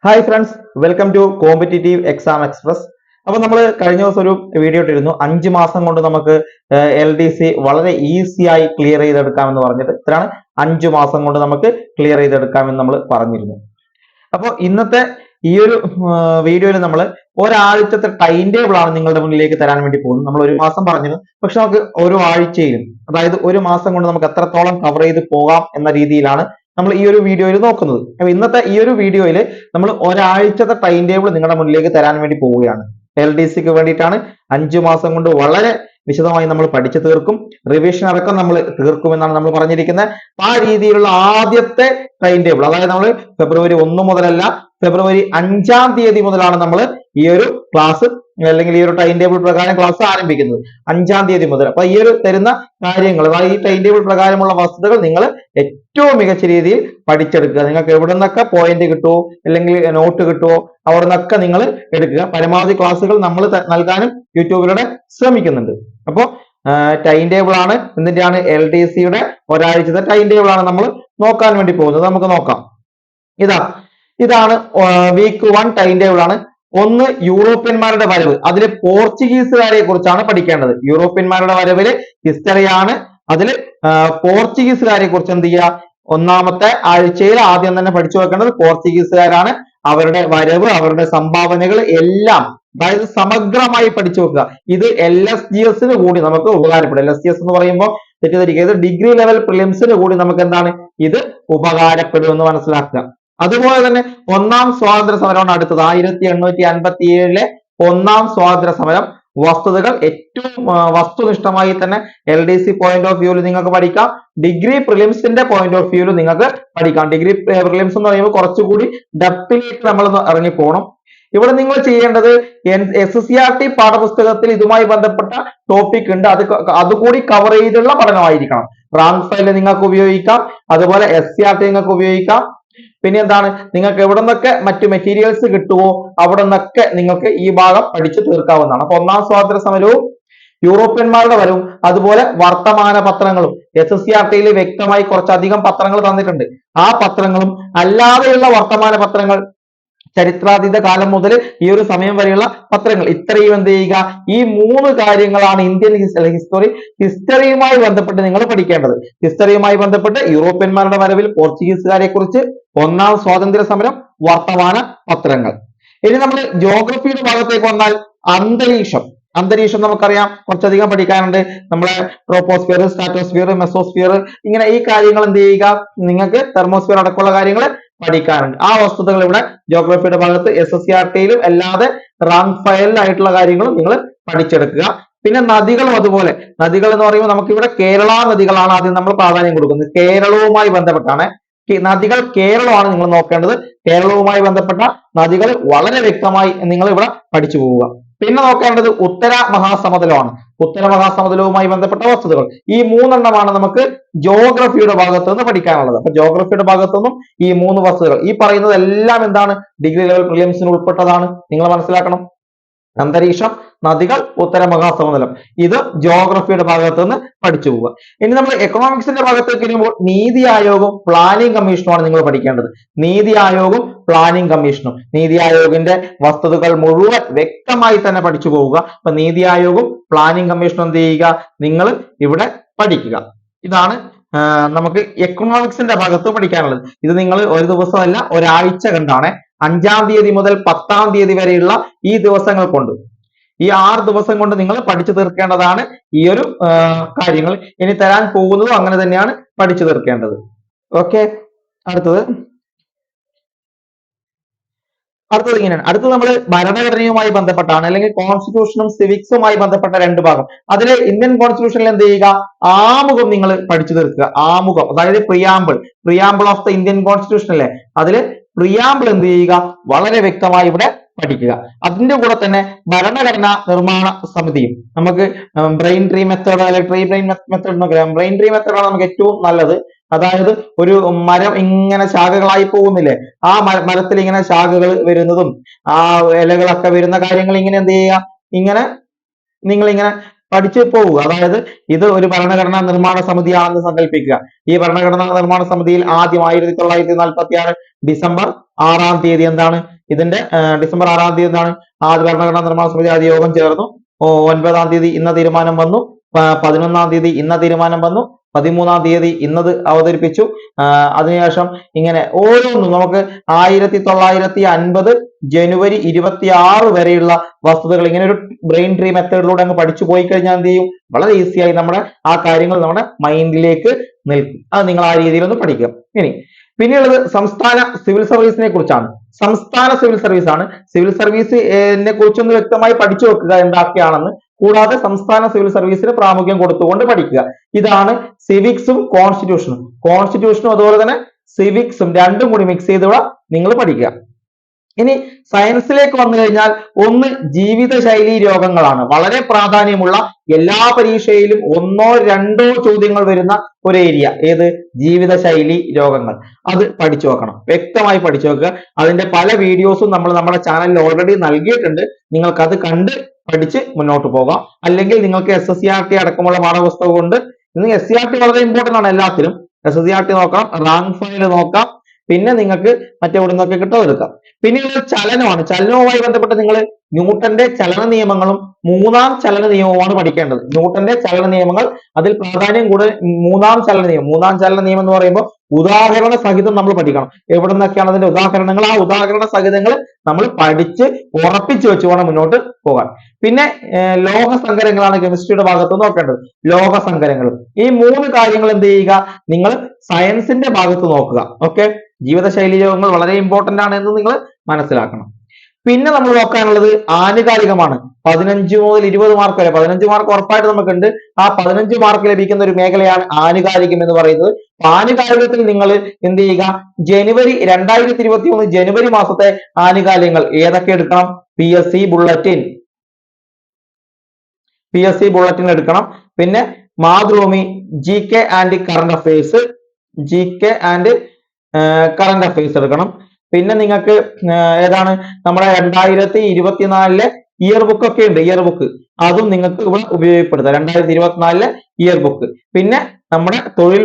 Hi friends, welcome to competitive exam express. അപ്പൊ നമ്മൾ കഴിഞ്ഞ ദിവസം ഒരു വീഡിയോ ഇട്ടിരുന്നു, 5 മാസം കൊണ്ട് നമുക്ക് LDC വളരെ ഈസി ആയി ക്ലിയർ ചെയ്തെടുക്കാമെന്ന് പറഞ്ഞിട്ട്. ഇത്രയാണ് 5 മാസം കൊണ്ട് നമുക്ക് ക്ലിയർ ചെയ്തെടുക്കാമെന്ന് നമ്മൾ പറഞ്ഞിരുന്നു. അപ്പോൾ ഇന്നത്തെ ഈ ഒരു വീഡിയോയിൽ നമ്മൾ ഒരാഴ്ചത്തെ ടൈം ടേബിൾ ആണ് നിങ്ങളുടെ മുന്നിലേക്ക് തരാൻ വേണ്ടി പോകുന്നത്. നമ്മൾ ഒരു മാസം പറഞ്ഞിരുന്നു, പക്ഷെ നമുക്ക് ഓരോ ആഴ്ചയിലും, അതായത് ഒരു മാസം കൊണ്ട് നമുക്ക് എത്രത്തോളം കവർ ചെയ്ത് പോകാം എന്ന രീതിയിലാണ് നമ്മൾ ഈ ഒരു വീഡിയോയിൽ നോക്കുന്നത്. അപ്പൊ ഇന്നത്തെ ഈ ഒരു വീഡിയോയിൽ നമ്മൾ ഒരാഴ്ചത്തെ ടൈം ടേബിൾ നിങ്ങളുടെ മുന്നിലേക്ക് തരാൻ വേണ്ടി പോവുകയാണ്. LDCക്ക് വേണ്ടിയിട്ടാണ്. 5 മാസം കൊണ്ട് വളരെ വിശദമായി നമ്മൾ പഠിച്ചു തീർക്കും, റിവിഷൻ അടക്കം നമ്മൾ തീർക്കുമെന്നാണ് നമ്മൾ പറഞ്ഞിരിക്കുന്നത്. ആ രീതിയിലുള്ള ആദ്യത്തെ ടൈം ടേബിൾ, അതായത് നമ്മൾ ഫെബ്രുവരി 1 മുതലല്ല, ഫെബ്രുവരി 5-ാം തീയതി മുതലാണ് നമ്മൾ ഈ ഒരു ക്ലാസ് അല്ലെങ്കിൽ ഈ ഒരു ടൈം ടേബിൾ പ്രകാരം ക്ലാസ് ആരംഭിക്കുന്നത്. 5-ാം തീയതി മുതൽ. അപ്പൊ ഈ ഒരു തരുന്ന കാര്യങ്ങൾ, അതായത് ഈ ടൈം ടേബിൾ പ്രകാരമുള്ള വസ്തുതകൾ നിങ്ങൾ ഏറ്റവും മികച്ച രീതിയിൽ പഠിച്ചെടുക്കുക. നിങ്ങൾക്ക് എവിടെ നിന്നൊക്കെ പോയിന്റ് കിട്ടുമോ അല്ലെങ്കിൽ നോട്ട് കിട്ടുമോ അവിടെ നിന്നൊക്കെ നിങ്ങൾ എടുക്കുക. പരമാവധി ക്ലാസ്സുകൾ നമ്മൾ നൽകാനും യൂട്യൂബിലൂടെ ശ്രമിക്കുന്നുണ്ട്. അപ്പോൾ ടൈം ടേബിൾ ആണ്, എന്നിട്ടാണ് LDCയുടെ ഒരാഴ്ചത്തെ ടൈം ടേബിൾ ആണ് നമ്മൾ നോക്കാൻ വേണ്ടി പോകുന്നത്. നമുക്ക് നോക്കാം. ഇതാണ് വീക്ക് 1 ടൈം ടേബിൾ ആണ്. ഒന്ന്, യൂറോപ്യന്മാരുടെ വരവ്. അതിൽ പോർച്ചുഗീസുകാരെ കുറിച്ചാണ് പഠിക്കേണ്ടത്. യൂറോപ്യന്മാരുടെ വരവില് ഹിസ്റ്ററിയാണ്. അതിൽ പോർച്ചുഗീസുകാരെ കുറിച്ച് എന്ത് ചെയ്യുക, ഒന്നാമത്തെ ആഴ്ചയിൽ ആദ്യം തന്നെ പഠിച്ചു വെക്കേണ്ടത് പോർച്ചുഗീസുകാരാണ്. അവരുടെ വരവ്, അവരുടെ സംഭാവനകൾ എല്ലാം, അതായത് സമഗ്രമായി പഠിച്ചു വെക്കുക. ഇത് LSGS കൂടി നമുക്ക് ഉപകാരപ്പെടും. LSGS എന്ന് പറയുമ്പോൾ തെറ്റിദ്ധരിക്കുക, ഡിഗ്രി ലെവൽ പ്രിലിംസിന് കൂടി നമുക്ക് എന്താണ് ഇത് ഉപകാരപ്പെടും എന്ന് മനസ്സിലാക്കുക. അതുപോലെ തന്നെ ഒന്നാം സ്വാതന്ത്ര്യ സമരമാണ് അടുത്തത്. 1857 ഒന്നാം സ്വാതന്ത്ര്യ സമരം. വസ്തുതകൾ ഏറ്റവും വസ്തുനിഷ്ഠമായി തന്നെ LDC പോയിന്റ് ഓഫ് വ്യൂവിൽ നിങ്ങൾക്ക് പഠിക്കാം. ഡിഗ്രി പ്രിലിംസിന്റെ പോയിന്റ് ഓഫ് വ്യൂവിൽ നിങ്ങൾക്ക് പഠിക്കാം. ഡിഗ്രി പ്രിലിംസ് എന്ന് പറയുമ്പോൾ കുറച്ചുകൂടി ഡെപ്തിലേക്ക് നമ്മൾ ഇറങ്ങി പോകണം. ഇവിടെ നിങ്ങൾ ചെയ്യേണ്ടത് SCRT പാഠപുസ്തകത്തിൽ ഇതുമായി ബന്ധപ്പെട്ട ടോപ്പിക് ഉണ്ട്, അതുകൂടി കവർ ചെയ്തുള്ള പഠനമായിരിക്കണം. റാങ്ക് ഫയൽ നിങ്ങൾക്ക് ഉപയോഗിക്കാം, അതുപോലെ SCRT നിങ്ങൾക്ക് ഉപയോഗിക്കാം. പിന്നെ എന്താണ്, നിങ്ങൾക്ക് എവിടെ നിന്നൊക്കെ മറ്റു മെറ്റീരിയൽസ് കിട്ടുമോ അവിടെ നിന്നൊക്കെ നിങ്ങൾക്ക് ഈ ഭാഗം പഠിച്ചു തീർക്കാവുന്നതാണ്. അപ്പൊ ഒന്നാം സ്വാതന്ത്ര്യ സമരവും യൂറോപ്യന്മാരുടെ വരവും അതുപോലെ വർത്തമാന പത്രങ്ങളും SCRTയിൽ വ്യക്തമായി കുറച്ചധികം പത്രങ്ങൾ തന്നിട്ടുണ്ട്. ആ പത്രങ്ങളും അല്ലാതെയുള്ള വർത്തമാന പത്രങ്ങൾ, ചരിത്രാതീത കാലം മുതൽ ഈ ഒരു സമയം വരെയുള്ള പത്രങ്ങൾ, ഇത്രയും എന്ത് ചെയ്യുക, ഈ 3 കാര്യങ്ങളാണ് ഇന്ത്യൻ ഹിസ്റ്ററിയുമായി ബന്ധപ്പെട്ട് നിങ്ങൾ പഠിക്കേണ്ടത്. ഹിസ്റ്ററിയുമായി ബന്ധപ്പെട്ട് യൂറോപ്യന്മാരുടെ വരവിൽ, പോർച്ചുഗീസുകാരെ കുറിച്ച്, ഒന്നാം സ്വാതന്ത്ര്യ സമരം, വർത്തമാന പത്രങ്ങൾ. ഇനി നമ്മൾ ജോഗ്രഫിയുടെ ഭാഗത്തേക്ക് വന്നാൽ അന്തരീക്ഷം നമുക്കറിയാം, കുറച്ചധികം പഠിക്കാനുണ്ട്. നമ്മളെ ട്രോപ്പോസ്ഫിയർ, സ്ട്രാറ്റോസ്ഫിയർ, മെസോസ്ഫിയർ, ഇങ്ങനെ ഈ കാര്യങ്ങൾ എന്ത് ചെയ്യുക, നിങ്ങൾക്ക് തെർമോസ്ഫിയർ അടക്കമുള്ള കാര്യങ്ങൾ പഠിക്കാറുണ്ട്. ആ വസ്തുതകൾ ഇവിടെ ജോഗ്രഫിയുടെ ഭാഗത്ത് SCRTയിലും അല്ലാതെ റാങ്ക് ഫയലിലായിട്ടുള്ള കാര്യങ്ങളും നിങ്ങൾ പഠിച്ചെടുക്കുക. പിന്നെ നദികളും അതുപോലെ. നദികൾ എന്ന് പറയുമ്പോൾ നമുക്ക് ഇവിടെ കേരള നദികളാണ് ആദ്യം നമ്മൾ പ്രാധാന്യം കൊടുക്കുന്നത്. കേരളവുമായി ബന്ധപ്പെട്ടാണ് നദികൾ, കേരളമാണ് നിങ്ങൾ നോക്കേണ്ടത്. കേരളവുമായി ബന്ധപ്പെട്ട നദികൾ വളരെ വ്യക്തമായി നിങ്ങൾ ഇവിടെ പഠിച്ചു പോവുക. പിന്നെ നോക്കേണ്ടത് ഉത്തര മഹാസമുദ്രമാണ്. ഉത്തര മഹാസമുദ്രവുമായി ബന്ധപ്പെട്ട വസ്തുതകൾ. ഈ 3 നമുക്ക് ജോഗ്രഫിയുടെ ഭാഗത്ത് നിന്ന് പഠിക്കാനുള്ളത്. അപ്പൊ ജോഗ്രഫിയുടെ ഭാഗത്തു നിന്നും ഈ 3 വസ്തുതകൾ, ഈ പറയുന്നത് എല്ലാം എന്താണ്, ഡിഗ്രി ലെവൽ പ്രിലിംസിന് ഉൾപ്പെട്ടതാണ്. നിങ്ങൾ മനസ്സിലാക്കണം. അന്തരീക്ഷം, നദികൾ, ഉത്തര മഹാസമുദ്രം, ഇത് ജോഗ്രഫിയുടെ ഭാഗത്ത് നിന്ന് പഠിച്ചു പോവുക. ഇനി നമ്മൾ എക്കണോമിക്സിന്റെ ഭാഗത്തേക്ക് വരുമ്പോൾ നീതി ആയോഗവും പ്ലാനിംഗ് കമ്മീഷനുമാണ് നിങ്ങൾ പഠിക്കേണ്ടത്. നീതി ആയോഗവും പ്ലാനിംഗ് കമ്മീഷനും. നീതി ആയോഗിന്റെ വസ്തുതകൾ മുഴുവൻ വ്യക്തമായി തന്നെ പഠിച്ചു പോവുക. അപ്പൊ നീതി ആയോഗവും പ്ലാനിംഗ് കമ്മീഷനും എന്ത് ചെയ്യുക, നിങ്ങൾ ഇവിടെ പഠിക്കുക. ഇതാണ് നമുക്ക് എക്കണോമിക്സിന്റെ ഭാഗത്ത് പഠിക്കാനുള്ളത്. ഇത് നിങ്ങൾ ഒരു ദിവസമല്ല, ഒരാഴ്ച കണ്ടാണ്. 5-ാം തീയതി മുതൽ 10-ാം തീയതി വരെയുള്ള ഈ ദിവസങ്ങൾ കൊണ്ട്, ഈ 6 ദിവസം കൊണ്ട് നിങ്ങൾ പഠിച്ചു തീർക്കേണ്ടതാണ് ഈ ഒരു കാര്യങ്ങൾ. ഇനി തരാൻ പോകുന്നതും അങ്ങനെ തന്നെയാണ് പഠിച്ചു തീർക്കേണ്ടത്. ഓക്കെ, അടുത്തത് ഇങ്ങനെയാണ്. അടുത്തത് നമ്മൾ ഭരണഘടനയുമായി ബന്ധപ്പെട്ടാണ്, അല്ലെങ്കിൽ കോൺസ്റ്റിറ്റ്യൂഷനും സിവിക്സുമായി ബന്ധപ്പെട്ട 2 ഭാഗം. അതിൽ ഇന്ത്യൻ കോൺസ്റ്റിറ്റ്യൂഷനിൽ എന്ത് ചെയ്യുക, ആമുഖം നിങ്ങൾ പഠിച്ചു തീർക്കുക. ആമുഖം, അതായത് preamble of the Indian constitution അല്ലേ, അതില് പ്രിയാമ്പിൾ എന്ത് ചെയ്യുക, വളരെ വ്യക്തമായി ഇവിടെ പഠിക്കുക. അതിന്റെ കൂടെ തന്നെ ഭരണഘടനാ നിർമ്മാണ സമിതിയും, നമുക്ക് ബ്രെയിൻ ട്രീ മെത്തേഡ് അല്ലെങ്കിൽ ബ്രെയിൻ ട്രീ മെത്തേഡാണ് നമുക്ക് ഏറ്റവും നല്ലത്. അതായത് ഒരു മരം ഇങ്ങനെ ശാഖകളായി പോകുന്നില്ലേ, ആ മരത്തിൽ ഇങ്ങനെ ശാഖകൾ വരുന്നതും ആ ഇലകളൊക്കെ വരുന്ന കാര്യങ്ങൾ ഇങ്ങനെ എന്ത് ചെയ്യുക, ഇങ്ങനെ നിങ്ങൾ ഇങ്ങനെ പഠിച്ചു പോവുക. അതായത് ഇത് ഒരു ഭരണഘടനാ നിർമ്മാണ സമിതിയാണെന്ന് സങ്കല്പിക്കുക. ഈ ഭരണഘടനാ നിർമ്മാണ സമിതിയിൽ ആദ്യം 1946 ഡിസംബർ 6-ാം തീയതി എന്താണ് ഇതിന്റെ ഡിസംബർ 6-ാം തീയതി എന്താണ് ആദ്യ ഭരണഘടനാ നിർമ്മാണ സമിതി ആദ്യ യോഗം ചേർന്നു. 9-ാം തീയതി ഇന്ന തീരുമാനം വന്നു. 11-ാം തീയതി ഇന്ന തീരുമാനം വന്നു. 13-ാം തീയതി ഇന്നത് അവതരിപ്പിച്ചു. അതിനുശേഷം ഇങ്ങനെ ഓരോന്നും നമുക്ക് 1950 ജനുവരി 26 വരെയുള്ള വസ്തുതകൾ ഇങ്ങനെ ഒരു ബ്രെയിൻ ട്രീ മെത്തേഡിലൂടെ അങ്ങ് പഠിച്ചു പോയി കഴിഞ്ഞാൽ എന്ത് ചെയ്യും, വളരെ ഈസി ആയി നമ്മുടെ ആ കാര്യങ്ങൾ നമ്മുടെ മൈൻഡിലേക്ക് നിൽക്കും. അത് നിങ്ങൾ ആ രീതിയിൽ ഒന്ന് പഠിക്കുക. ഇനി പിന്നെയുള്ളത് സംസ്ഥാന സിവിൽ സർവീസിനെ കുറിച്ചാണ്. സംസ്ഥാന സിവിൽ സർവീസ് ആണ്. സിവിൽ സർവീസിനെ കുറിച്ചൊന്ന് വ്യക്തമായി പഠിച്ചു വെക്കുക എന്തൊക്കെയാണെന്ന്. കൂടാതെ സംസ്ഥാന സിവിൽ സർവീസിന് പ്രാമുഖ്യം കൊടുത്തുകൊണ്ട് പഠിക്കുക. ഇതാണ് സിവിക്സും കോൺസ്റ്റിറ്റ്യൂഷനും. കോൺസ്റ്റിറ്റ്യൂഷനും അതുപോലെ തന്നെ സിവിക്സും രണ്ടും കൂടി മിക്സ് ചെയ്തുള്ള നിങ്ങൾ പഠിക്കുക. ഇനി സയൻസിലേക്ക് വന്നു കഴിഞ്ഞാൽ ഒന്ന് ജീവിതശൈലി രോഗങ്ങളാണ്. വളരെ പ്രാധാന്യമുള്ള, എല്ലാ പരീക്ഷയിലും 1-2 ചോദ്യങ്ങൾ വരുന്ന ഒരു ഏരിയ. ഏത്? ജീവിതശൈലി രോഗങ്ങൾ. അത് പഠിച്ചു വെക്കണം, വ്യക്തമായി പഠിച്ചു വെക്കുക. അതിന്റെ പല വീഡിയോസും നമ്മൾ നമ്മുടെ ചാനലിൽ ഓൾറെഡി നൽകിയിട്ടുണ്ട്. നിങ്ങൾക്ക് അത് കണ്ട് പഠിച്ച് മുന്നോട്ട് പോകാം. അല്ലെങ്കിൽ നിങ്ങൾക്ക് SSCRT അടക്കമുള്ള പാഠപുസ്തകം ഉണ്ട്. ഇന്ന് SCRT വളരെ ഇമ്പോർട്ടന്റ് ആണ് എല്ലാത്തിലും. SSCRT നോക്കാം, റാങ്ക് ഫയൽ നോക്കാം, പിന്നെ നിങ്ങൾക്ക് മറ്റെവിടെ നിന്നൊക്കെ കിട്ടും എടുക്കാം. പിന്നെയുള്ളത് ചലനമാണ്. ചലനവുമായി ബന്ധപ്പെട്ട് നിങ്ങൾ ന്യൂട്ടന്റെ ചലന നിയമങ്ങളും 3-ാം ചലന നിയമവുമാണ് പഠിക്കേണ്ടത്. ന്യൂട്ടന്റെ ചലന നിയമങ്ങൾ, അതിൽ പ്രാധാന്യം കൂടുതൽ 3-ാം ചലന നിയമം. 3-ാം ചലന നിയമം എന്ന് പറയുമ്പോൾ ഉദാഹരണ സഹിതം നമ്മൾ പഠിക്കണം. എവിടെ നിന്നൊക്കെയാണ് അതിന്റെ ഉദാഹരണങ്ങൾ, ആ ഉദാഹരണ സഹിതങ്ങൾ നമ്മൾ പഠിച്ച് ഉറപ്പിച്ചു വെച്ച് വേണം മുന്നോട്ട് പോകാൻ. പിന്നെ ലോഹസങ്കരങ്ങളാണ് കെമിസ്ട്രിയുടെ ഭാഗത്ത് നോക്കേണ്ടത്. ലോഹസങ്കരങ്ങൾ. ഈ 3 കാര്യങ്ങൾ എന്ത് ചെയ്യുക, നിങ്ങൾ സയൻസിന്റെ ഭാഗത്ത് നോക്കുക. ഓക്കെ, ജീവിതശൈലി രോഗങ്ങൾ വളരെ ഇമ്പോർട്ടന്റ് ആണ് എന്ന് നിങ്ങൾ മനസ്സിലാക്കണം. പിന്നെ നമ്മൾ നോക്കാനുള്ളത് ആനുകാലികമാണ്. 15 മുതൽ 20 മാർക്ക് വരെ, 15 മാർക്ക് ഉറപ്പായിട്ട് നമുക്കുണ്ട്. ആ 15 മാർക്ക് ലഭിക്കുന്ന ഒരു മേഖലയാണ് ആനുകാലികം എന്ന് പറയുന്നത്. ആനുകാലികത്തിൽ നിങ്ങൾ എന്ത് ചെയ്യുക, 2023 ജനുവരി മാസത്തെ ആനുകാലികങ്ങൾ ഏതൊക്കെ എടുക്കണം? PSC ബുള്ളറ്റിൻ എടുക്കണം. പിന്നെ Mathrubhumi GK and current affairs, current affairs എടുക്കണം. പിന്നെ നിങ്ങൾക്ക് ഏതാണ് നമ്മുടെ 2024 ഇയർ ബുക്ക് ഒക്കെ ഉണ്ട്. ഇയർ ബുക്ക് അതും നിങ്ങൾക്ക് ഇവിടെ ഉപയോഗപ്പെടുത്താം. 2024 ഇയർ ബുക്ക്. പിന്നെ നമ്മുടെ തൊഴിൽ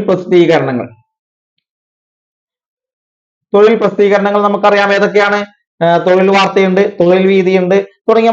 പ്രസിദ്ധീകരണങ്ങൾ നമുക്കറിയാം ഏതൊക്കെയാണ്. തൊഴിൽ വാർത്തയുണ്ട്, തൊഴിൽ വീതിയുണ്ട്, തുടങ്ങിയ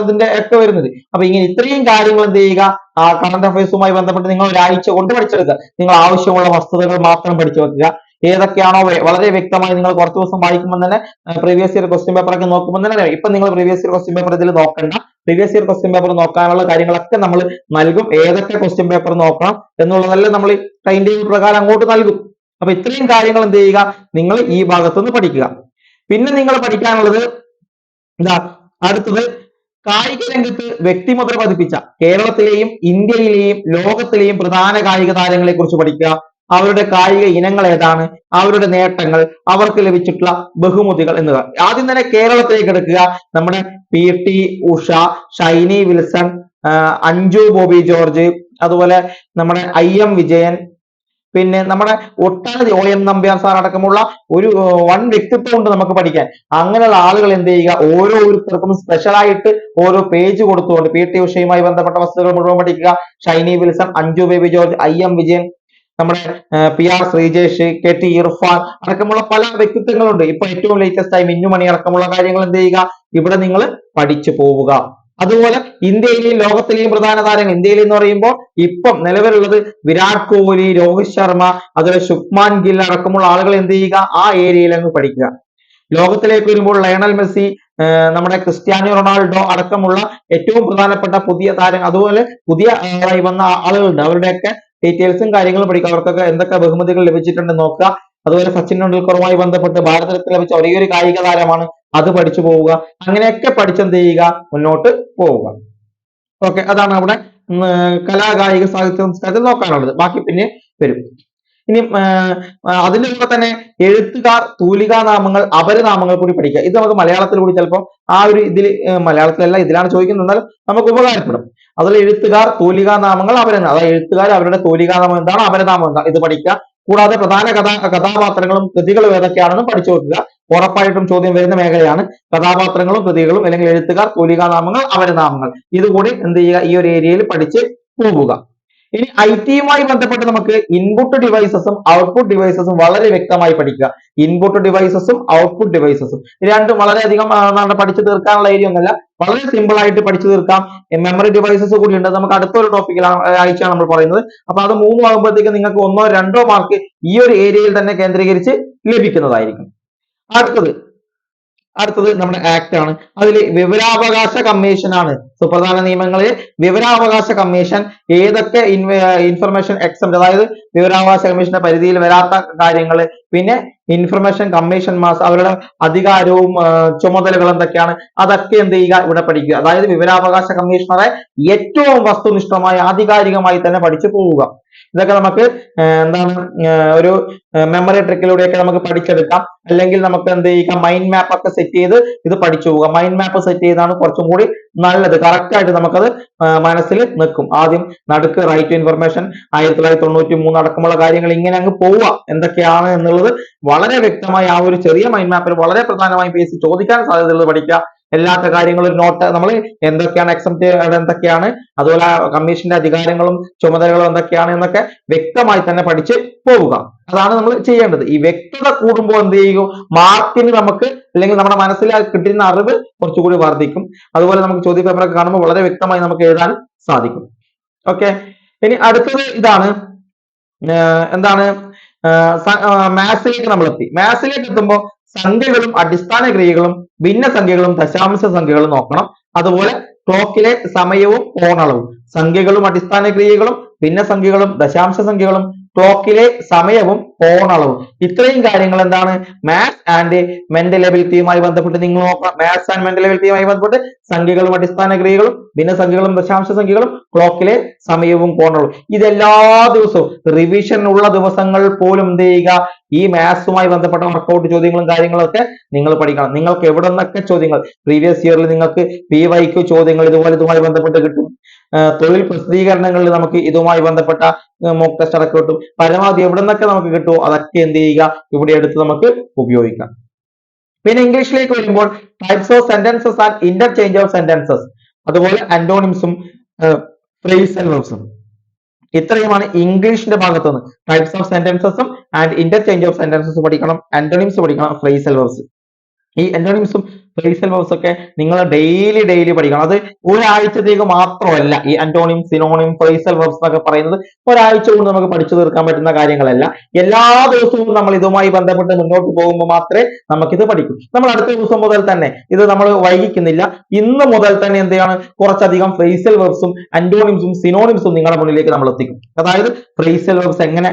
ഇതിന്റെ ഒക്കെ വരുന്നത്. അപ്പൊ ഇങ്ങനെ ഇത്രയും കാര്യങ്ങൾ എന്ത് ചെയ്യുക, ആ കറണ്ട് അഫയേഴ്സുമായി ബന്ധപ്പെട്ട് നിങ്ങൾ ഒരാഴ്ച കൊണ്ട് പഠിച്ചെടുക്കുക. നിങ്ങൾ ആവശ്യമുള്ള വസ്തുതകൾ മാത്രം പഠിച്ചു വെക്കുക. ഏതൊക്കെയാണോ വളരെ വ്യക്തമായി നിങ്ങൾ കുറച്ച് ദിവസം വായിക്കുമ്പോൾ തന്നെ പ്രീവിയസ് ഇയർ ക്വസ്റ്റ്യൻ പേപ്പർ ഒക്കെ നോക്കുമ്പോൾ തന്നെ അറിയാം. ഇപ്പൊ നിങ്ങൾ പ്രീവിയസ് ഇയർ ക്വസ്റ്റ്യൻ പേപ്പർ ഇതിൽ നോക്കണ്ട. പ്രീവിയസ് ഇയർ ക്വസ്റ്റ്യൻ പേപ്പർ നോക്കാനുള്ള കാര്യങ്ങളൊക്കെ നമ്മൾ നൽകും. ഏതൊക്കെ ക്വസ്റ്റ്യൻ പേപ്പർ നോക്കണം എന്നുള്ളതെല്ലാം നമ്മൾ ടൈം ടേബിൾ പ്രകാരം അങ്ങോട്ട് നൽകും. അപ്പൊ ഇത്രയും കാര്യങ്ങൾ എന്ത് ചെയ്യുക, നിങ്ങൾ ഈ ഭാഗത്തുനിന്ന് പഠിക്കുക. പിന്നെ നിങ്ങൾ പഠിക്കാനുള്ളത് അടുത്തത് കായിക രംഗത്ത് വ്യക്തിമുദ്ര പതിപ്പിച്ച കേരളത്തിലെയും ഇന്ത്യയിലെയും ലോകത്തിലെയും പ്രധാന കായിക താരങ്ങളെ കുറിച്ച് പഠിക്കുക. അവരുടെ കായിക ഇനങ്ങൾ ഏതാണ്, അവരുടെ നേട്ടങ്ങൾ, അവർക്ക് ലഭിച്ചിട്ടുള്ള ബഹുമതികൾ എന്നിവ. ആദ്യം തന്നെ കേരളത്തിലേക്ക് എടുക്കുക. നമ്മുടെ PT ഉഷ, ഷൈനി വിൽസൺ, അഞ്ജു ബോബി ജോർജ്, അതുപോലെ നമ്മുടെ IM വിജയൻ, പിന്നെ നമ്മുടെ ഒട്ടനവധി OM നമ്പ്യാർ സാർ അടക്കമുള്ള ഒരു വൺ വ്യക്തിത്വം ഉണ്ട് നമുക്ക് പഠിക്കാൻ. അങ്ങനെയുള്ള ആളുകൾ എന്ത് ചെയ്യുക, ഓരോരുത്തർക്കും സ്പെഷ്യൽ ആയിട്ട് ഓരോ പേജ് കൊടുത്തുകൊണ്ട് PT ഉഷയുമായി ബന്ധപ്പെട്ട വസ്തുക്കൾ മുഴുവൻ പഠിക്കുക. Shiny Wilson, Anju baby George, IM Vijayan, നമ്മുടെ PR ശ്രീജേഷ്, KT ഇർഫാൻ അടക്കമുള്ള പല വ്യക്തിത്വങ്ങളുണ്ട്. ഇപ്പൊ ഏറ്റവും ലേറ്റസ്റ്റ് ആയി മിന്നുമണി അടക്കമുള്ള കാര്യങ്ങൾ എന്ത് ചെയ്യുക, ഇവിടെ നിങ്ങൾ പഠിച്ചു പോവുക. അതുപോലെ ഇന്ത്യയിലെയും ലോകത്തിലെയും പ്രധാന താരങ്ങൾ, ഇന്ത്യയിൽ എന്ന് പറയുമ്പോൾ ഇപ്പം നിലവിലുള്ളത് വിരാട് കോഹ്ലി, രോഹിത് ശർമ്മ, അതുപോലെ ശുഭ്മാൻ ഗിൽ അടക്കമുള്ള ആളുകൾ എന്ത് ചെയ്യുക, ആ ഏരിയയിൽ അങ്ങ് പഠിക്കുക. ലോകത്തിലേക്ക് വരുമ്പോൾ ലയണൽ മെസ്സി, നമ്മുടെ ക്രിസ്ത്യാനോ റൊണാൾഡോ അടക്കമുള്ള ഏറ്റവും പ്രധാനപ്പെട്ട പുതിയ താരങ്ങൾ, അതുപോലെ പുതിയ വന്ന ആളുകളുണ്ട്. അവരുടെയൊക്കെ ഡീറ്റെയിൽസും കാര്യങ്ങളും പഠിക്കുക. അവർക്കൊക്കെ എന്തൊക്കെ ബഹുമതികൾ ലഭിച്ചിട്ടുണ്ട് നോക്കുക. അതുപോലെ സച്ചിൻ ടെണ്ടുൽക്കറുമായി ബന്ധപ്പെട്ട് ഭാരതത്തിൽ ലഭിച്ച ഒരേ ഒരു കായിക താരമാണ്, അത് പഠിച്ചു പോവുക. അങ്ങനെയൊക്കെ പഠിച്ചെന്ത് ചെയ്യുക, മുന്നോട്ട് പോവുക. ഓക്കെ, അതാണ് അവിടെ കലാ കായിക സാഹിത്യ സംസ്കാരത്തിൽ നോക്കാനുള്ളത്. ബാക്കി പിന്നെ വരും. ഇനി അതിന്റെ കൂടെ തന്നെ എഴുത്തുകാർ, തൂലികാനാമങ്ങൾ, അപരനാമങ്ങൾ കൂടി പഠിക്കുക. ഇത് നമുക്ക് മലയാളത്തിൽ കൂടി ചിലപ്പോൾ ആ ഒരു ഇതിൽ, മലയാളത്തിലല്ല ഇതിലാണ് ചോദിക്കുന്നത്, എന്നാൽ നമുക്ക് ഉപകാരപ്പെടും. അതിൽ എഴുത്തുകാർ, തൂലികാനാമങ്ങൾ, അപരനാമം. അതായത് എഴുത്തുകാർ, അവരുടെ തൂലികാനാമം എന്താണ്, അപരനാമം എന്താണ്, ഇത് പഠിക്കുക. കൂടാതെ പ്രധാന കഥാപാത്രങ്ങളും കൃതികളും ഏതൊക്കെയാണെന്ന് പഠിച്ചു വെക്കുക. ഉറപ്പായിട്ടും ചോദ്യം വരുന്ന മേഖലയാണ്. കഥാപാത്രങ്ങളും കൃതികളും അല്ലെങ്കിൽ എഴുത്തുകാർ, തൂലികാനാമങ്ങൾ, അവരനാമങ്ങൾ, ഇതുകൂടി എന്ത് ചെയ്യുക, ഈ ഒരു ഏരിയയിൽ പഠിച്ച് പോവുക. ഇനി ഐടിയുമായി ബന്ധപ്പെട്ട് നമുക്ക് ഇൻപുട്ട് ഡിവൈസസും ഔട്ട്പുട്ട് ഡിവൈസസും വളരെ വ്യക്തമായി പഠിക്കുക. ഇൻപുട്ട് ഡിവൈസസും ഔട്ട്പുട്ട് ഡിവൈസസും രണ്ടും വളരെയധികം പഠിച്ചു തീർക്കാനുള്ള ഏരിയ ഒന്നല്ല, വളരെ സിമ്പിൾ ആയിട്ട് പഠിച്ചു തീർക്കാം. മെമ്മറി ഡിവൈസസ് കൂടി ഉണ്ട്, നമുക്ക് അടുത്തൊരു ടോപ്പിക്കിലാണ് ആഴ്ചയാണ് നമ്മൾ പറയുന്നത്. അപ്പൊ അത് മൂന്നും ആകുമ്പോഴത്തേക്ക് നിങ്ങൾക്ക് 1-2 മാർക്ക് ഈ ഒരു ഏരിയയിൽ തന്നെ കേന്ദ്രീകരിച്ച് ലഭിക്കുന്നതായിരിക്കും. അടുത്തത് നമ്മുടെ ആക്ട് ആണ്. അതിൽ വിവരാവകാശ കമ്മീഷൻ ആണ് സുപ്രധാന നിയമങ്ങളിൽ. വിവരാവകാശ കമ്മീഷൻ ഏതൊക്കെ ഇൻഫർമേഷൻ എക്സംപ്റ്റ്, അതായത് വിവരാവകാശ കമ്മീഷന്റെ പരിധിയിൽ വരാത്ത കാര്യങ്ങൾ, പിന്നെ ഇൻഫർമേഷൻ കമ്മീഷൻ മാസ് അവരുടെ അധികാരവും ചുമതലകളും എന്തൊക്കെയാണ്, അതൊക്കെ എന്ത് ചെയ്യുക, ഇവിടെ പഠിക്കുക. അതായത് വിവരാവകാശ കമ്മീഷണറെ ഏറ്റവും വസ്തുനിഷ്ഠമായി ആധികാരികമായി തന്നെ പഠിച്ചു പോവുക. ഇതൊക്കെ നമുക്ക് എന്താണ് ഒരു മെമ്മറി ട്രിക്കിലൂടെയൊക്കെ നമുക്ക് പഠിച്ചെടുക്കാം. അല്ലെങ്കിൽ നമുക്ക് എന്ത് ചെയ്യുക, മൈൻഡ് മാപ്പ് ഒക്കെ സെറ്റ് ചെയ്ത് ഇത് പഠിച്ചു പോവുക. മൈൻഡ് മാപ്പ് സെറ്റ് ചെയ്താണ് കുറച്ചും കൂടി നല്ലത്. കറക്റ്റ് ആയിട്ട് നമുക്കത് മനസ്സിൽ നിൽക്കും. ആദ്യം നടുക്ക് റൈറ്റ് ടു ഇൻഫർമേഷൻ 1993 അടക്കമുള്ള കാര്യങ്ങൾ ഇങ്ങനെ അങ്ങ് പോവുക. എന്തൊക്കെയാണ് എന്നുള്ളത് വളരെ വ്യക്തമായി ആ ഒരു ചെറിയ മൈൻഡ് മാപ്പിൽ വളരെ പ്രധാനമായും പേസ് ചോദിക്കാൻ സാധ്യതയുള്ളത് പഠിക്കുക. എല്ലാത്ത കാര്യങ്ങളും നോട്ട്, നമ്മൾ എന്തൊക്കെയാണ് എക്സംപ്റ്റ് എന്തൊക്കെയാണ്, അതുപോലെ കമ്മീഷന്റെ അധികാരങ്ങളും ചുമതലകളും എന്തൊക്കെയാണ് എന്നൊക്കെ വ്യക്തമായി തന്നെ പഠിച്ച് പോവുക. അതാണ് നമ്മൾ ചെയ്യേണ്ടത്. ഈ വ്യക്തത കൂടുമ്പോൾ എന്ത് ചെയ്യും, മാർക്കിന് നമുക്ക് അല്ലെങ്കിൽ നമ്മുടെ മനസ്സിൽ കിട്ടുന്ന അറിവ് കുറച്ചുകൂടി വർദ്ധിക്കും. അതുപോലെ നമുക്ക് ചോദ്യ പേപ്പറൊക്കെ കാണുമ്പോൾ വളരെ വ്യക്തമായി നമുക്ക് എഴുതാൻ സാധിക്കും. ഓക്കെ, ഇനി അടുത്തത് ഇതാണ്, എന്താണ് മാത്സിലേക്ക് നമ്മൾ എത്തി. മാത്സിലേക്ക് എത്തുമ്പോൾ സംഖ്യകളും അടിസ്ഥാന ക്രിയകളും ഭിന്നസംഖ്യകളും ദശാംശ സംഖ്യകളും നോക്കണം. അതുപോലെ ക്ലോക്കിലെ സമയവും കോണളവും. സംഖ്യകളും അടിസ്ഥാന ക്രിയകളും ഭിന്നസംഖ്യകളും ദശാംശ സംഖ്യകളും ക്ലോക്കിലെ സമയവും കോണളവും. ഇത്രയും കാര്യങ്ങൾ എന്താണ്, മാത്സ് ആൻഡ് മെന്റൽ എബിലിറ്റിയുമായി ബന്ധപ്പെട്ട് നിങ്ങൾ നോക്കണം. മാത്സ് ആൻഡ് മെന്റൽ എബിലിറ്റിയുമായി ബന്ധപ്പെട്ട് സംഖ്യകളും അടിസ്ഥാന ക്രിയകളും ഭിന്നസംഖ്യകളും ദശാംശ സംഖ്യകളും ക്ലോക്കിലെ സമയവും കോണളവും. ഇതെല്ലാ ദിവസവും റിവിഷനുള്ള ദിവസങ്ങൾ പോലും എന്ത് ചെയ്യുക, ഈ മാത്സുമായി ബന്ധപ്പെട്ട വർക്കൗട്ട് ചോദ്യങ്ങളും കാര്യങ്ങളും ഒക്കെ നിങ്ങൾ പഠിക്കണം. നിങ്ങൾക്ക് എവിടെ നിന്നൊക്കെ ചോദ്യങ്ങൾ പ്രീവിയസ് ഇയറിൽ നിങ്ങൾക്ക് PYQ ചോദ്യങ്ങൾ ഇതുമായി ബന്ധപ്പെട്ട് കിട്ടും. തൊഴിൽ പ്രസിദ്ധീകരണങ്ങളിൽ നമുക്ക് ഇതുമായി ബന്ധപ്പെട്ട മോക്ക് ടെസ്റ്റ് അടക്കം കിട്ടും. പരമാവധി എവിടെ നിന്നൊക്കെ നമുക്ക് കിട്ടുമോ അതൊക്കെ എന്ത് ചെയ്യുക, ഇവിടെ എടുത്ത് നമുക്ക് ഉപയോഗിക്കാം. പിന്നെ ഇംഗ്ലീഷിലേക്ക് വരുമ്പോൾ types of sentences and interchange of sentences, അതുപോലെ ആന്റോണിംസും ഫ്രേസൽ വെർബ്സും. ഇത്രയുമാണ് ഇംഗ്ലീഷിന്റെ ഭാഗത്ത് നിന്ന്. ടൈപ്സ് ഓഫ് സെന്റൻസസും ആൻഡ് ഇന്റർചേഞ്ച് ഓഫ് സെന്റൻസസ് പഠിക്കണം, ആന്റോണിംസ് പഠിക്കണം, ഫ്രേസൽ വെർബ്സ്. ഈ ആന്റോണിംസും ഫ്രേസൽ വെർബ്സ് ഒക്കെ നിങ്ങൾ ഡെയിലി പഠിക്കണം. അത് ഒരാഴ്ചത്തേക്ക് മാത്രമല്ല. ഈ ആന്റോണിം, സിനോണിം, ഫ്രേസൽ വെർബ്സ് എന്നൊക്കെ പറയുന്നത് ഒരാഴ്ച കൊണ്ട് നമുക്ക് പഠിച്ചു തീർക്കാൻ പറ്റുന്ന കാര്യങ്ങളല്ല. എല്ലാ ദിവസവും നമ്മൾ ഇതുമായി ബന്ധപ്പെട്ട് മുന്നോട്ട് പോകുമ്പോൾ മാത്രമേ നമുക്കിത് പഠിക്കൂ. നമ്മൾ അടുത്ത ദിവസം മുതൽ തന്നെ ഇത് നമ്മൾ വൈകിക്കുന്നില്ല, ഇന്ന് മുതൽ തന്നെ എന്ത് ചെയ്യാണ്, കുറച്ചധികം ഫ്രേസൽ വെർബ്സും ആന്റോണിംസും സിനോണിംസും നിങ്ങളുടെ മുന്നിലേക്ക് നമ്മൾ എത്തിക്കും. അതായത് ഫ്രേസൽ വെർബ്സ് എങ്ങനെ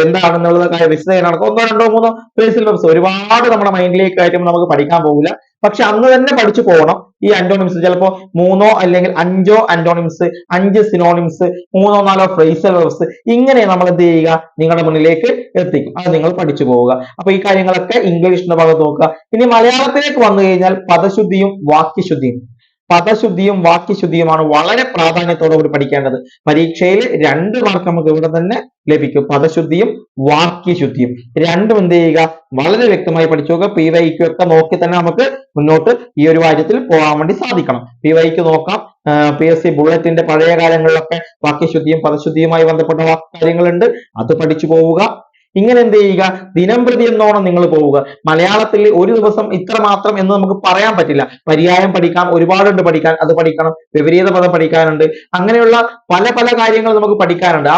എന്താണെന്നുള്ള വിശദീകരണം 1-2-3 ഫ്രേസൽ വെർബ്സ് ഒരുപാട് നമ്മുടെ മൈൻഡിലേക്ക് കയറ്റുമ്പോൾ നമുക്ക് പഠിക്കാൻ പോകില്ല. പക്ഷെ അന്ന് തന്നെ പഠിച്ചു പോകണം. ഈ ആന്റോണിംസ് ചിലപ്പോ 3 അല്ലെങ്കിൽ 5 ആന്റോണിംസ്, 5 സിനോണിംസ്, 3-4 ഫ്രേസൽ വെർബ്സ്, ഇങ്ങനെ നമ്മൾ എന്ത് ചെയ്യുക, നിങ്ങളുടെ മുന്നിലേക്ക് എത്തിക്കും. അത് നിങ്ങൾ പഠിച്ചു പോവുക. അപ്പൊ ഈ കാര്യങ്ങളൊക്കെ ഇംഗ്ലീഷിന്റെ ഭാഗത്ത് നോക്കുക. ഇനി മലയാളത്തിലേക്ക് വന്നു കഴിഞ്ഞാൽ പദശുദ്ധിയും വാക്യശുദ്ധിയുമാണ് വളരെ പ്രാധാന്യത്തോടെ കൂടി പഠിക്കേണ്ടത്. പരീക്ഷയിൽ 2 മാർക്ക് നമുക്ക് ഇവിടെ തന്നെ ലഭിക്കും. പദശുദ്ധിയും വാക്യശുദ്ധിയും രണ്ടും എന്ത് ചെയ്യുക, വളരെ വ്യക്തമായി പഠിച്ചു നോക്കുക. PYQ ഒക്കെ നോക്കി തന്നെ നമുക്ക് മുന്നോട്ട് ഈ ഒരു കാര്യത്തിൽ പോകാൻ വേണ്ടി സാധിക്കണം. PYQ നോക്കാം, PSC ബുള്ളറ്റിന്റെ പഴയ കാലങ്ങളിലൊക്കെ വാക്യശുദ്ധിയും പദശുദ്ധിയുമായി ബന്ധപ്പെട്ട കാര്യങ്ങളുണ്ട്, അത് പഠിച്ചു പോവുക. ഇങ്ങനെ എന്ത് ചെയ്യുക, ദിനം പ്രതി എന്നോണം നിങ്ങൾ പോവുക. മലയാളത്തിൽ ഒരു ദിവസം ഇത്ര മാത്രം എന്ന് നമുക്ക് പറയാൻ പറ്റില്ല. പര്യായം പഠിക്കാം, ഒരുപാടുണ്ട് പഠിക്കാൻ, അത് പഠിക്കണം. വിപരീത പദം പഠിക്കാനുണ്ട്, അങ്ങനെയുള്ള പല കാര്യങ്ങൾ നമുക്ക് പഠിക്കാനുണ്ട്.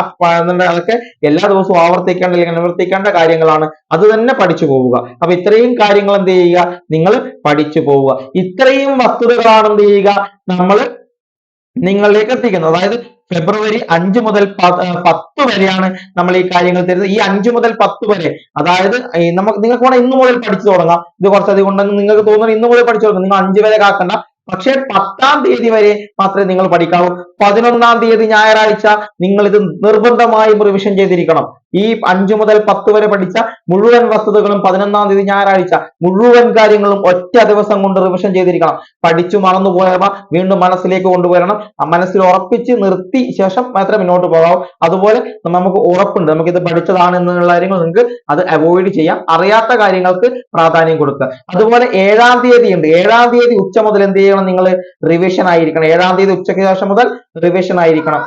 അതൊക്കെ എല്ലാ ദിവസവും ആവർത്തിക്കേണ്ട അല്ലെങ്കിൽ അനുവർത്തിക്കേണ്ട കാര്യങ്ങളാണ്. അത് തന്നെ പഠിച്ചു പോവുക. അപ്പൊ ഇത്രയും കാര്യങ്ങൾ എന്ത് ചെയ്യുക, നിങ്ങൾ പഠിച്ചു പോവുക. ഇത്രയും വസ്തുതകളാണ് എന്ത് ചെയ്യുക, നമ്മൾ നിങ്ങളിലേക്ക് എത്തിക്കുന്നത്. അതായത് ഫെബ്രുവരി 5 മുതൽ 10 വരെയാണ് നമ്മൾ ഈ കാര്യങ്ങൾ തരുന്നത്. ഈ 5 മുതൽ 10 വരെ, അതായത് നിങ്ങൾക്ക് വേണം ഇന്ന് മുതൽ പഠിച്ചു തുടങ്ങാം. ഇത് കുറച്ചധികം ഉണ്ടെന്ന് നിങ്ങൾക്ക് തോന്നുന്നു, ഇന്ന് മുതൽ പഠിച്ചു തുടങ്ങാം. നിങ്ങൾ 5 വരെ കാക്കണ്ട. പക്ഷേ 10-ാം തീയതി വരെ മാത്രമേ നിങ്ങൾ പഠിക്കാവൂ. 11-ാം തീയതി ഞായറാഴ്ച നിങ്ങൾ ഇത് നിർബന്ധമായും റിവിഷൻ ചെയ്തിരിക്കണം. ഈ 5 മുതൽ 10 വരെ പഠിച്ച മുഴുവൻ വസ്തുതകളും 11-ാം തീയതി ഞായറാഴ്ച മുഴുവൻ കാര്യങ്ങളും ഒറ്റ ദിവസം കൊണ്ട് റിവിഷൻ ചെയ്തിരിക്കണം. പഠിച്ചു മറന്നുപോയവ വീണ്ടും മനസ്സിലേക്ക് കൊണ്ടുവരണം. മനസ്സിൽ ഉറപ്പിച്ച് നിർത്തി ശേഷം മാത്രമേ മുന്നോട്ട് പോകാവൂ. അതുപോലെ നമുക്ക് ഉറപ്പുണ്ട് നമുക്കിത് പഠിച്ചതാണ് എന്നുള്ള കാര്യങ്ങൾ നിങ്ങൾക്ക് അത് അവോയ്ഡ് ചെയ്യാം. അറിയാത്ത കാര്യങ്ങൾക്ക് പ്രാധാന്യം കൊടുക്കുക. അതുപോലെ 7-ാം തീയതി ഉണ്ട്. 7-ാം തീയതി ഉച്ച മുതൽ എന്ത് ചെയ്യണം? നിങ്ങൾ റിവിഷൻ ആയിരിക്കണം. 7-ാം തീയതി ഉച്ചയ്ക്ക് ശേഷം മുതൽ റിവിഷൻ ആയിരിക്കണം.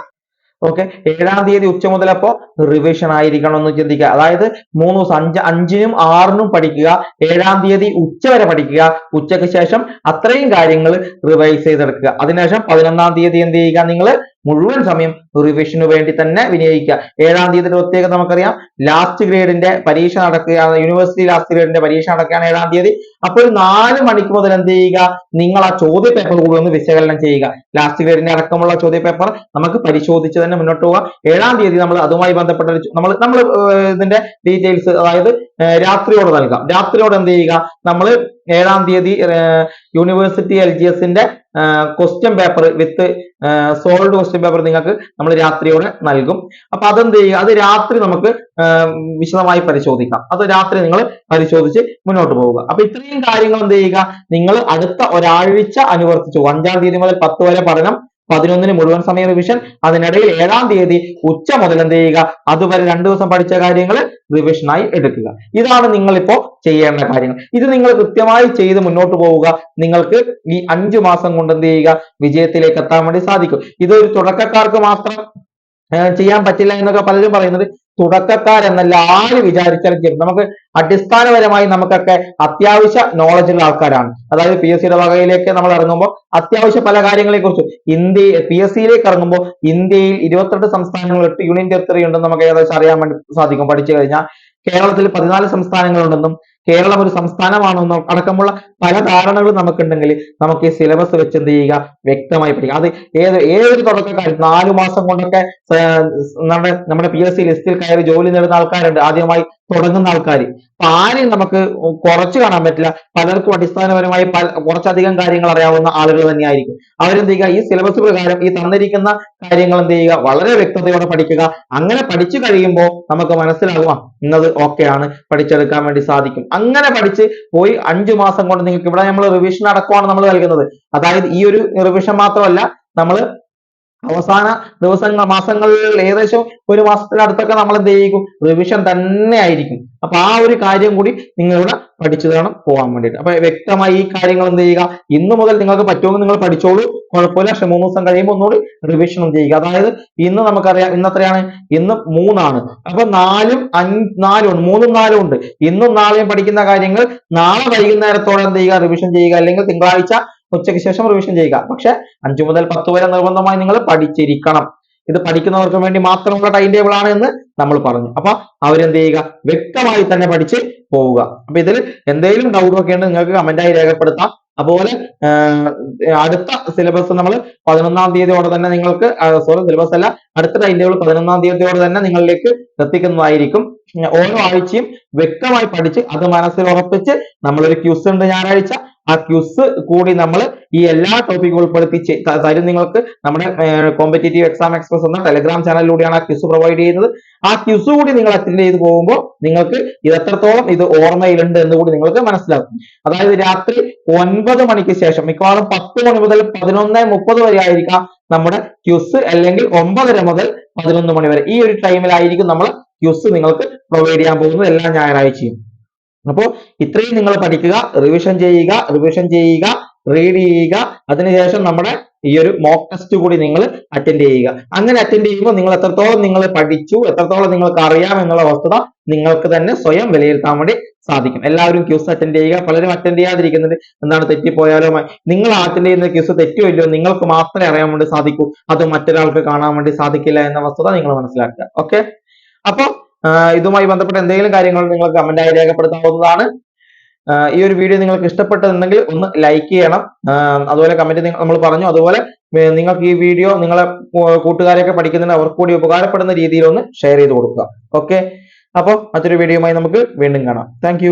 ഓക്കെ, 7-ാം തീയതി ഉച്ച മുതൽ അപ്പോ റിവിഷൻ ആയിരിക്കണം എന്ന് ചിന്തിക്കുക. അതായത് 3 ദിവസം 5-നും 6-നും പഠിക്കുക, 7-ാം തീയതി ഉച്ച വരെ പഠിക്കുക, ഉച്ചയ്ക്ക് ശേഷം അത്രയും കാര്യങ്ങൾ റിവൈസ് ചെയ്തെടുക്കുക. അതിനുശേഷം 11-ാം തീയതി എന്ത് ചെയ്യുക? നിങ്ങൾ മുഴുവൻ സമയം റിവിഷന് വേണ്ടി തന്നെ വിനിയോഗിക്കുക. 7-ാം തീയതിയുടെ പ്രത്യേകത നമുക്കറിയാം. ലാസ്റ്റ് ഗ്രേഡിന്റെ പരീക്ഷ നടക്കുകയാണ്, യൂണിവേഴ്സിറ്റി ലാസ്റ്റ് ഗ്രേഡിന്റെ പരീക്ഷ നടക്കുകയാണ് 7-ാം തീയതി. അപ്പോൾ ഒരു 4 മണിക്ക് മുതൽ എന്ത് ചെയ്യുക? നിങ്ങൾ ആ ചോദ്യ പേപ്പർ കൂടി ഒന്ന് വിശകലനം ചെയ്യുക. ലാസ്റ്റ് ഗ്രേഡിന്റെ അടക്കമുള്ള ചോദ്യ പേപ്പർ നമുക്ക് പരിശോധിച്ച് തന്നെ മുന്നോട്ട് പോവുക. 7-ാം തീയതി നമ്മൾ അതുമായി ബന്ധപ്പെട്ട നമ്മൾ ഇതിന്റെ ഡീറ്റെയിൽസ്, അതായത് രാത്രിയോട് നൽകാം. രാത്രിയോട് എന്ത് ചെയ്യുക? നമ്മൾ 7-ാം തീയതി യൂണിവേഴ്സിറ്റി LGSന്റെ question paper with solved question paper നിങ്ങൾക്ക് നമ്മൾ രാത്രിയോടെ നൽകും. അപ്പൊ അതെന്ത് ചെയ്യുക? അത് രാത്രി നമുക്ക് വിശദമായി പരിശോധിക്കാം. അത് രാത്രി നിങ്ങൾ പരിശോധിച്ച് മുന്നോട്ട് പോവുക. അപ്പൊ ഇത്രയും കാര്യങ്ങൾ എന്ത് ചെയ്യുക? നിങ്ങൾ അടുത്ത ഒരാഴ്ച അനുവർത്തിച്ചു. 5-ാം തീയതി മുതൽ 10 വരെ പഠനം, 11-ന് മുഴുവൻ സമയ റിവിഷൻ, അതിനിടയിൽ 7-ാം തീയതി ഉച്ച മുതൽ എന്ത് ചെയ്യുക? അതുവരെ 2 ദിവസം പഠിച്ച കാര്യങ്ങൾ റിവിഷനായി എടുക്കുക. ഇതാണ് നിങ്ങളിപ്പോ ചെയ്യേണ്ട കാര്യങ്ങൾ. ഇത് നിങ്ങൾ കൃത്യമായി ചെയ്ത് മുന്നോട്ട് പോവുക. നിങ്ങൾക്ക് ഈ 5 മാസം കൊണ്ട് എന്ത് ചെയ്യുക? വിജയത്തിലേക്ക് എത്താൻ വേണ്ടി സാധിക്കും. ഇതൊരു തുടക്കക്കാർക്ക് മാത്രം ചെയ്യാൻ പറ്റില്ല എന്നൊക്കെ പലരും പറയുന്നത്. തുടക്കക്കാരെന്നല്ല, ആര് വിചാരിച്ചാലും ചെയ്യും. നമുക്ക് അടിസ്ഥാനപരമായി നമുക്കൊക്കെ അത്യാവശ്യ നോളജ് ഉള്ള ആൾക്കാരാണ്. അതായത് PSCയുടെ വകയിലേക്ക് നമ്മൾ ഇറങ്ങുമ്പോൾ അത്യാവശ്യ പല കാര്യങ്ങളെ കുറിച്ചും PSCയിലേക്ക് ഇറങ്ങുമ്പോൾ ഇന്ത്യയിൽ 28 സംസ്ഥാനങ്ങൾ, 8 യൂണിയൻ ടെറിട്ടറി ഉണ്ടെന്ന് നമുക്ക് ഏകദേശം അറിയാൻ വേണ്ടി സാധിക്കും. പഠിച്ചു കഴിഞ്ഞാൽ കേരളത്തിൽ 14 സംസ്ഥാനങ്ങളുണ്ടെന്നും കേരളം ഒരു സംസ്ഥാനമാണെന്നും അടക്കമുള്ള പല ധാരണകളും നമുക്കുണ്ടെങ്കിൽ നമുക്ക് ഈ സിലബസ് വെച്ച് എന്ത് ചെയ്യുക? വ്യക്തമായി പഠിക്കുക. അത് ഏതൊരു തുടക്കക്കാരും 4 മാസം കൊണ്ടൊക്കെ നമ്മുടെ PSC ലിസ്റ്റിൽ കയറി ജോലി നേടുന്ന ആൾക്കാരുണ്ട്, ആദ്യമായി തുടങ്ങുന്ന ആൾക്കാർ. അപ്പൊ ആരെയും നമുക്ക് കുറച്ച് കാണാൻ പറ്റില്ല. പലർക്കും അടിസ്ഥാനപരമായി കുറച്ചധികം കാര്യങ്ങൾ അറിയാവുന്ന ആളുകൾ തന്നെയായിരിക്കും. അവരെന്ത് ചെയ്യുക? ഈ സിലബസ് പ്രകാരം ഈ തന്നിരിക്കുന്ന കാര്യങ്ങൾ എന്ത് ചെയ്യുക? വളരെ വ്യക്തതയോടെ പഠിക്കുക. അങ്ങനെ പഠിച്ചു കഴിയുമ്പോൾ നമുക്ക് മനസ്സിലാകുക ഇന്നത് ഓക്കെയാണ്, പഠിച്ചെടുക്കാൻ വേണ്ടി സാധിക്കും. അങ്ങനെ പഠിച്ച് പോയി 5 മാസം കൊണ്ട് നിങ്ങൾക്ക് ഇവിടെ നമ്മൾ റിവിഷൻ അടക്കമാണ് നമ്മൾ നൽകുന്നത്. അതായത് ഈ ഒരു റിവിഷൻ മാത്രമല്ല, നമ്മൾ അവസാന ദിവസങ്ങൾ, മാസങ്ങളിൽ ഏകദേശം ഒരു മാസത്തിനടുത്തൊക്കെ നമ്മൾ എന്ത് ചെയ്യും? റിവിഷൻ തന്നെ ആയിരിക്കും. അപ്പൊ ആ ഒരു കാര്യം കൂടി നിങ്ങൾ ഇവിടെ പഠിച്ചു വേണം പോകാൻ വേണ്ടിയിട്ട്. അപ്പൊ വ്യക്തമായി ഈ കാര്യങ്ങൾ എന്ത് ചെയ്യുക? ഇന്ന് മുതൽ നിങ്ങൾക്ക് പറ്റുമെങ്കിൽ നിങ്ങൾ പഠിച്ചോളൂ, കുഴപ്പമില്ല. പക്ഷെ 3 ദിവസം കഴിയുമ്പോൾ ഒന്നുകൂടി റിവിഷനും ചെയ്യുക. അതായത് ഇന്ന് നമുക്കറിയാം, ഇന്ന് എത്രയാണ്? ഇന്ന് 3 ആണ്. അപ്പൊ 4-ഉം 4-ഉം ഉണ്ട്, 3-ഉം 4-ഉം ഉണ്ട്. ഇന്നും നാളെയും പഠിക്കുന്ന കാര്യങ്ങൾ നാളെ വൈകുന്നേരത്തോടെ എന്ത് ചെയ്യുക? റിവിഷൻ ചെയ്യുക. അല്ലെങ്കിൽ തിങ്കളാഴ്ച ഉച്ചയ്ക്ക് ശേഷം റിവിഷൻ ചെയ്യുക. പക്ഷെ 5 മുതൽ 10 വരെ നിർബന്ധമായി നിങ്ങൾ പഠിച്ചിരിക്കണം. ഇത് പഠിക്കുന്നവർക്ക് വേണ്ടി മാത്രമുള്ള ടൈം ടേബിൾ ആണ് എന്ന് നമ്മൾ പറഞ്ഞു. അപ്പൊ അവരെന്ത് ചെയ്യുക? വ്യക്തമായി തന്നെ പഠിച്ച് പോവുക. അപ്പൊ ഇതിൽ എന്തെങ്കിലും ഡൗട്ട് ഒക്കെ ഉണ്ടെങ്കിൽ നിങ്ങൾക്ക് കമന്റായി രേഖപ്പെടുത്താം. അതുപോലെ അടുത്ത സിലബസ് നമ്മൾ 11-ാം തീയതിയോടെ തന്നെ നിങ്ങൾക്ക് സിലബസ് അല്ല, അടുത്ത ടൈം ടേബിൾ 11-ാം തീയതിയോടെ തന്നെ നിങ്ങളിലേക്ക് എത്തിക്കുന്നതായിരിക്കും. ഓരോ ആഴ്ചയും വ്യക്തമായി പഠിച്ച് അത് മനസ്സിൽ ഉറപ്പിച്ച് നമ്മളൊരു ക്യൂസ് ഉണ്ട് ഞായറാഴ്ച. ആ ക്യൂസ് കൂടി നമ്മൾ ഈ എല്ലാ ടോപ്പിക്കും ഉൾപ്പെടുത്തി തരും നിങ്ങൾക്ക്. നമ്മുടെ കോമ്പറ്റേറ്റീവ് എക്സാം എക്സ്പ്രസ് എന്ന ടെലിഗ്രാം ചാനലിലൂടെയാണ് ആ ക്യൂസ് പ്രൊവൈഡ് ചെയ്യുന്നത്. ആ ക്യൂസ് കൂടി നിങ്ങൾ അറ്റൻഡ് ചെയ്ത് പോകുമ്പോൾ നിങ്ങൾക്ക് ഇത് എത്രത്തോളം ഇത് ഓർമ്മയിലുണ്ട് എന്ന് കൂടി നിങ്ങൾക്ക് മനസ്സിലാക്കും. അതായത് രാത്രി 9 മണിക്ക് ശേഷം മിക്കവാറും 10 മണി മുതൽ 11:30 വരെ ആയിരിക്കാം നമ്മുടെ ക്യൂസ്, അല്ലെങ്കിൽ 9:30 മുതൽ 11 മണി വരെ. ഈ ഒരു ടൈമിലായിരിക്കും നമ്മൾ ക്യൂസ് നിങ്ങൾക്ക് പ്രൊവൈഡ് ചെയ്യാൻ പോകുന്നത് എല്ലാ ഞായറാഴ്ചയും. അപ്പോൾ ഇത്രയും നിങ്ങൾ പഠിക്കുക, റിവിഷൻ ചെയ്യുക, റീഡ് ചെയ്യുക. അതിനുശേഷം നമ്മുടെ ഈ ഒരു മോക്ക് ടെസ്റ്റ് കൂടി നിങ്ങൾ അറ്റൻഡ് ചെയ്യുക. അങ്ങനെ അറ്റൻഡ് ചെയ്യുമ്പോൾ നിങ്ങൾ എത്രത്തോളം നിങ്ങൾ പഠിച്ചു, എത്രത്തോളം നിങ്ങൾക്ക് അറിയാം എന്നുള്ള വസ്തുത നിങ്ങൾക്ക് തന്നെ സ്വയം വിലയിരുത്താൻ വേണ്ടി സാധിക്കും. എല്ലാവരും ക്യൂസ് അറ്റൻഡ് ചെയ്യുക. പലരും അറ്റൻഡ് ചെയ്യാതിരിക്കുന്നുണ്ട്, എന്താണ് തെറ്റിപ്പോയാലോ. നിങ്ങൾ അറ്റൻഡ് ചെയ്യുന്ന ക്യൂസ് തെറ്റോ ഇല്ലയോ നിങ്ങൾക്ക് മാത്രമേ അറിയാൻ വേണ്ടി സാധിക്കൂ, അത് മറ്റൊരാൾക്ക് കാണാൻ വേണ്ടി സാധിക്കില്ല എന്ന വസ്തുത നിങ്ങൾ മനസ്സിലാക്കുക. ഓക്കെ, അപ്പൊ ഇതുമായി ബന്ധപ്പെട്ട എന്തെങ്കിലും കാര്യങ്ങൾ നിങ്ങൾക്ക് കമന്റായി രേഖപ്പെടുത്താവുന്നതാണ്. ഈ ഒരു വീഡിയോ നിങ്ങൾക്ക് ഇഷ്ടപ്പെട്ടെന്നുണ്ടെങ്കിൽ ഒന്ന് ലൈക്ക് ചെയ്യണം. അതുപോലെ കമന്റ് നമ്മൾ പറഞ്ഞു. അതുപോലെ നിങ്ങൾക്ക് ഈ വീഡിയോ നിങ്ങളെ കൂട്ടുകാരൊക്കെ പഠിക്കുന്നുണ്ട്, അവർക്ക് കൂടി ഉപകാരപ്പെടുന്ന രീതിയിൽ ഒന്ന് ഷെയർ ചെയ്ത് കൊടുക്കുക. ഓക്കെ, അപ്പോൾ മറ്റൊരു വീഡിയോയുമായി നമുക്ക് വീണ്ടും കാണാം. താങ്ക്